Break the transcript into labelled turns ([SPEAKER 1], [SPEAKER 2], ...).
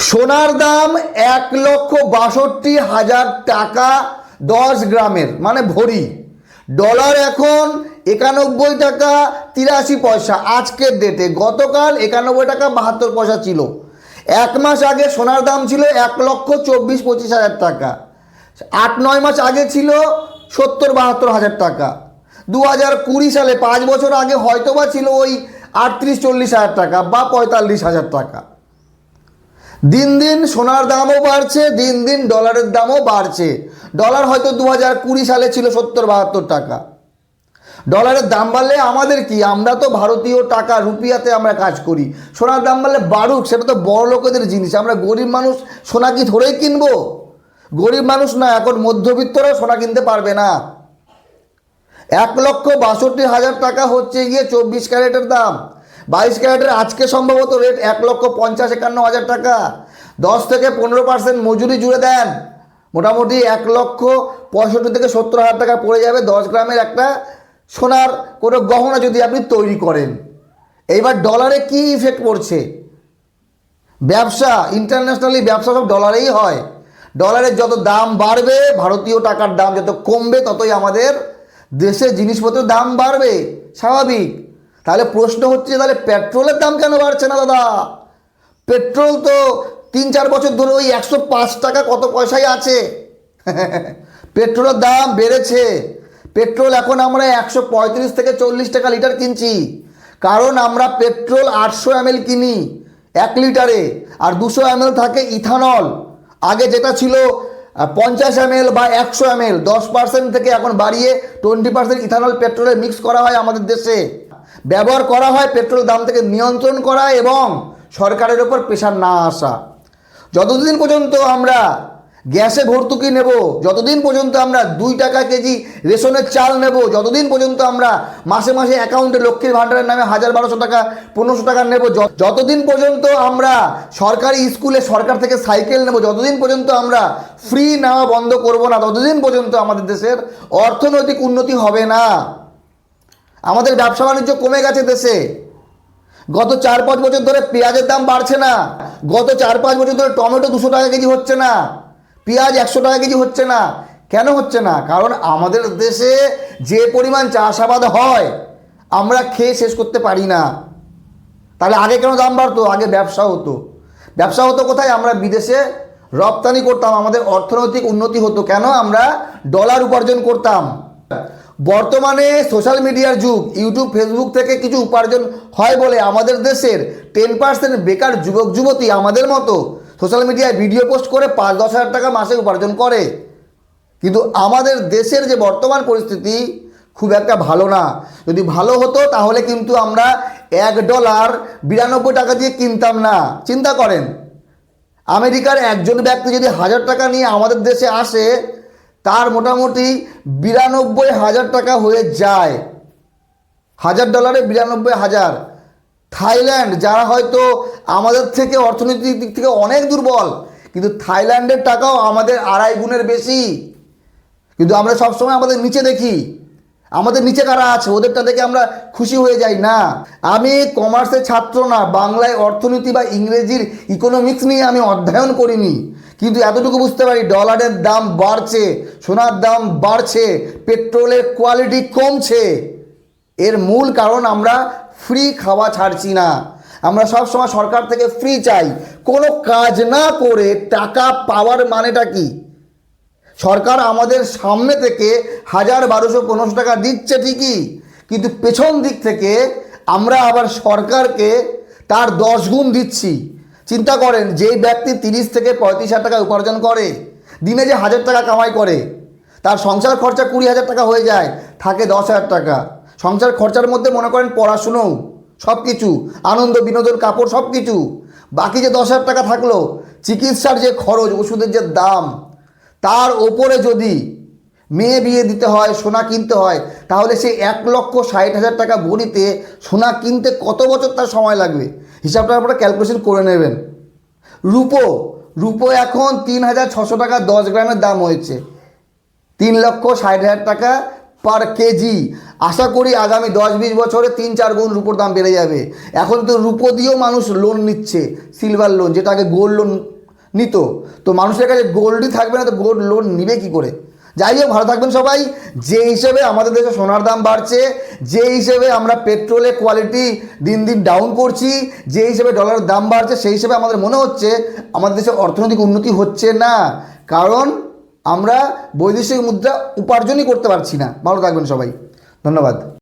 [SPEAKER 1] সোনার দাম 1,62,000 টাকা 10 গ্রামের, মানে ভরি। ডলার এখন 91 টাকা 83 পয়সা আজকের ডেটে। গতকাল 91 টাকা 72 পয়সা ছিল। এক মাস আগে সোনার দাম ছিল 1,24,25,000 টাকা। 8-9 মাস আগে ছিল 70-72 হাজার টাকা। 2020 সালে 5 বছর আগে হয়তোবা ছিল ওই 38-40 হাজার টাকা বা 45 হাজার টাকা। দিন দিন সোনার দামও বাড়ছে, দিন দিন ডলারের দামও বাড়ছে। ডলার হয়তো 2020 সালে ছিল 70-72 টাকা। ডলারের দাম বাড়লে আমাদের কি, আমরা তো ভারতীয় টাকা রুপিয়াতে আমরা কাজ করি। সোনার দাম বাড়লে বাড়ুক, সেটা তো বড় লোকেদের জিনিস। আমরা গরিব মানুষ সোনা কি ধরেই কিনবো? গরিব মানুষ না, এখন মধ্যবিত্তরাও সোনা কিনতে পারবে না। 1,62,000 টাকা হচ্ছে গিয়ে 24 ক্যারেটের দাম। 22 ক্যারেটের আজকে সম্ভবত রেট 1,50,51,000 টাকা। 10 থেকে 15% মজুরি জুড়ে দেন, মোটামুটি 1,65,000 থেকে 70,000 টাকা পড়ে যাবে 10 গ্রামের একটা সোনার কোনো গহনা যদি আপনি তৈরি করেন। এইবার ডলারে কি ইফেক্ট পড়ছে? ব্যবসা, ইন্টারন্যাশনালি ব্যবসা সব ডলারেই হয়। ডলারের যত দাম বাড়বে, ভারতীয় টাকার দাম যত কমবে, ততই আমাদের দেশে জিনিসপত্রের দাম বাড়বে, স্বাভাবিক। তাহলে প্রশ্ন হচ্ছে, তাহলে পেট্রোলের দাম কেন বাড়ছে না দাদা? পেট্রোল তো 3-4 বছর ধরে ওই 105 টাকা কত পয়সায় আছে। পেট্রোলের দাম বেড়েছে। পেট্রোল এখন আমরা 135 থেকে 40 টাকা লিটার কিনছি, কারণ আমরা পেট্রোল 800 ml কিনি 1 লিটারে, আর 200 ml থাকে ইথানল। আগে যেটা ছিল 50 ml বা 100 ml, 10% থেকে এখন বাড়িয়ে 20% ইথানল পেট্রোলে মিক্স করা হয় আমাদের দেশে। ব্যবহার করা হয় পেট্রোল দাম থেকে নিয়ন্ত্রণ করা এবং সরকারের ওপর প্রেশার না আসা। যতদিন পর্যন্ত আমরা গ্যাসে ভর্তুকি নেব, যতদিন পর্যন্ত আমরা 2 টাকা কেজি রেশনের চাল নেব, যতদিন পর্যন্ত আমরা মাসে মাসে অ্যাকাউন্টে লক্ষ্মীর ভাণ্ডারের নামে 1,000-1,200 টাকা 1,500 টাকা নেব, যতদিন পর্যন্ত আমরা সরকারি স্কুলে সরকার থেকে সাইকেল নেব, যতদিন পর্যন্ত আমরা ফ্রি নেওয়া বন্ধ করব না, ততদিন পর্যন্ত আমাদের দেশের অর্থনৈতিক উন্নতি হবে না। আমাদের ব্যবসা বাণিজ্য কমে গেছে দেশে। গত 4-5 বছর ধরে পেঁয়াজের দাম বাড়ছে না। গত 4-5 বছর ধরে টমেটো 200 টাকা কেজি হচ্ছে না, পেঁয়াজ 100 টাকা কেজি হচ্ছে না। কেন হচ্ছে না? কারণ আমাদের দেশে যে পরিমাণ চাষাবাদ হয় আমরা খেয়ে শেষ করতে পারি না। তাহলে আগে কেন দাম বাড়তো? আগে ব্যবসা হতো। ব্যবসা হতো কোথায়? আমরা বিদেশে রপ্তানি করতাম, আমাদের অর্থনৈতিক উন্নতি হতো। কেন? আমরা ডলার উপার্জন করতাম। বর্তমানে সোশ্যাল মিডিয়ার যুগ, ইউটিউব ফেসবুক থেকে কিছু উপার্জন হয় বলে আমাদের দেশের 10% বেকার যুবক যুবতী আমাদের মতো সোশ্যাল মিডিয়ায় ভিডিও পোস্ট করে 5-10 হাজার টাকা মাসে উপার্জন করে। কিন্তু আমাদের দেশের যে বর্তমান পরিস্থিতি খুব একটা ভালো না। যদি ভালো হতো তাহলে কিন্তু আমরা $1 92 টাকা দিয়ে কিনতাম না। চিন্তা করেন, আমেরিকার একজন ব্যক্তি যদি 1,000 টাকা নিয়ে আমাদের দেশে আসে, তার মোটামুটি 92,000 টাকা হয়ে যায়। $1,000 92,000। থাইল্যান্ড, যারা হয়তো আমাদের থেকে অর্থনৈতিক দিক থেকে অনেক দুর্বল, কিন্তু থাইল্যান্ডের টাকাও আমাদের 2.5 গুণের বেশি। কিন্তু আমরা সবসময় আমাদের নিচে দেখি, আমাদের নিচে কারা আছে ওদেরটা দেখে আমরা খুশি হয়ে যাই না। আমি কমার্সের ছাত্র না, বাংলায় অর্থনীতি বা ইংরেজির ইকোনমিক্স নিয়ে আমি অধ্যয়ন করিনি, কিন্তু এতটুকু বুঝতে পারি ডলারের দাম বাড়ছে, সোনার দাম বাড়ছে, পেট্রোলের কোয়ালিটি কমছে। এর মূল কারণ আমরা ফ্রি খাওয়া ছাড়ছি না। আমরা সব সময় সরকার থেকে ফ্রি চাই। কোনো কাজ না করে টাকা পাওয়ার মানেটা কি? সরকার আমাদের সামনে থেকে 1,000-1,200-1,500 টাকা দিচ্ছে ঠিকই, কিন্তু পেছন দিক থেকে আমরা আবার সরকারকে তার 10 গুণ দিচ্ছি। চিন্তা করেন, যেই ব্যক্তি 30 থেকে 35 হাজার টাকা উপার্জন করে, দিনে যে 1,000 টাকা কামাই করে, তার সংসার খরচা 20,000 টাকা হয়ে যায়, থাকে 10,000 টাকা। সংসার খরচার মধ্যে মনে করেন পড়াশুনো, সব কিছু, আনন্দ বিনোদন, কাপড়, সব কিছু। বাকি যে 10,000 টাকা থাকলো, চিকিৎসার যে খরচ, ওষুধের যে দাম, তার ওপরে যদি মেয়ে বিয়ে দিতে হয়, সোনা কিনতে হয়, তাহলে সেই 1,60,000 টাকা ভরিতে সোনা কিনতে কত বছর তার সময় লাগবে? হিসাবটা আপনারা ক্যালকুলেশন করে নেবেন। রূপো এখন 3,600 টাকা 10 গ্রামের দাম হয়েছে, 3,60,000 টাকা পার কেজি। আশা করি আগামী 10-20 বছরে 3-4 গুণ রূপোর দাম বেড়ে যাবে। এখন তো রূপো দিয়েও মানুষ লোন নিচ্ছে, সিলভার লোন, যেটা আগে গোল্ড লোন নিত, তো মানুষের কাছে গোল্ডই থাকবে না, তো গোল্ড লোন নিবে কী করে? যাই হোক, ভালো থাকবেন সবাই। যে হিসেবে আমাদের দেশে সোনার দাম বাড়ছে, যে হিসেবে আমরা পেট্রোলের কোয়ালিটি দিন দিন ডাউন করছি, যে হিসেবে ডলারের দাম বাড়ছে, সেই হিসেবে আমাদের মনে হচ্ছে আমাদের দেশে অর্থনৈতিক উন্নতি হচ্ছে না, কারণ আমরা বৈদেশিক মুদ্রা উপার্জনই করতে পারছি না। ভালো থাকবেন সবাই, ধন্যবাদ।